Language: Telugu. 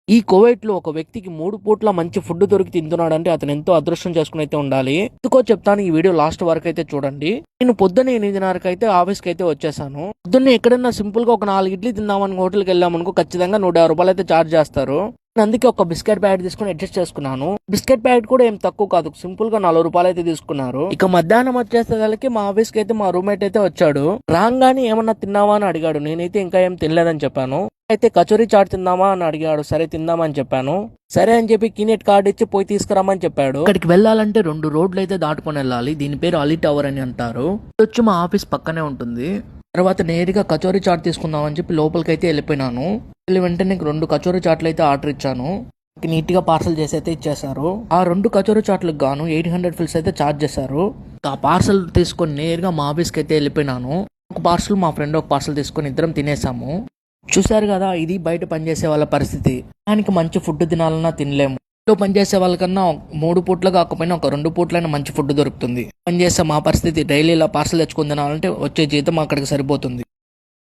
ఈ కువైట్ లో ఒక వ్యక్తికి 3 పూట్ల మంచి ఫుడ్ దొరికి తింటున్నాడంటే అతను ఎంతో అదృష్టం చేసుకుని అయితే ఉండాలి. ఎందుకో చెప్తాను, ఈ వీడియో లాస్ట్ వరకు అయితే చూడండి. నేను పొద్దున్న 8:30కి అయితే ఆఫీస్కి అయితే వచ్చేసాను. పొద్దున్న ఎక్కడన్నా సింపుల్ గా ఒక 4 ఇడ్లీ తిందామని హోటల్కి వెళ్ళామనుకో ఖచ్చితంగా 150 రూపాయలు అయితే ఛార్జ్ చేస్తారు. నేను అందుకే ఒక బిస్కెట్ ప్యాకెట్ తీసుకుని అడ్జస్ట్ చేసుకున్నాను. బిస్కెట్ ప్యాకెట్ కూడా ఏం తక్కువ కాదు, సింపుల్ గా 40 రూపాయలు అయితే తీసుకున్నారు. ఇక మధ్యాహ్నం వచ్చేసరికి మా ఆఫీస్ కి అయితే మా రూమ్మేట్ అయితే వచ్చాడు. రాగానే ఏమన్నా తిన్నావా అని అడిగాడు. నేనైతే ఇంకా ఏం తినలేదని చెప్పాను. అయితే కచోరీ చాట్ తిందామా అని అడిగాడు. సరే తిందామని చెప్పాను. సరే అని చెప్పి కినెట్ కార్డు ఇచ్చి పోయి తీసుకురామని చెప్పాడు. ఇక్కడికి వెళ్ళాలంటే 2 రోడ్లు అయితే దాటుకొని వెళ్ళాలి. దీని పేరు అలీ టవర్ అని అంటారు. ఇది వచ్చి మా ఆఫీస్ పక్కనే ఉంటుంది. తర్వాత నేరుగా కచోరీ చాట్ తీసుకుందామని చెప్పి లోపలికి అయితే వెళ్ళిపోయినాను. వెళ్ళి వెంటనే 2 కచోరీ చాట్లు అయితే ఆర్డర్ ఇచ్చాను. నీట్ గా పార్సల్ చేసి అయితే ఇచ్చేసారు. ఆ 2 కచోరీ చాట్లకు గాను 800 ఫిల్స్ అయితే ఛార్జ్ చేశారు. ఆ పార్సల్ తీసుకొని నేరుగా మా ఆఫీస్కి అయితే వెళ్ళిపోయినాను. ఒక పార్సల్ మా ఫ్రెండ్ ఒక పార్సల్ తీసుకొని ఇద్దరం తినేసాము. చూసారు కదా, ఇది బయట పనిచేసే వాళ్ళ పరిస్థితి. దానికి మంచి ఫుడ్ తినాలన్నా తినలేము. ఇంట్లో పనిచేసే వాళ్ళకన్నా 3 పూట్లు కాకపోయినా ఒక 2 పూట్లైనా మంచి ఫుడ్ దొరుకుతుంది. పనిచేసే మా పరిస్థితి డైలీ ఇలా పార్సల్ తెచ్చుకుని తినాలంటే వచ్చే జీతం అక్కడికి సరిపోతుంది.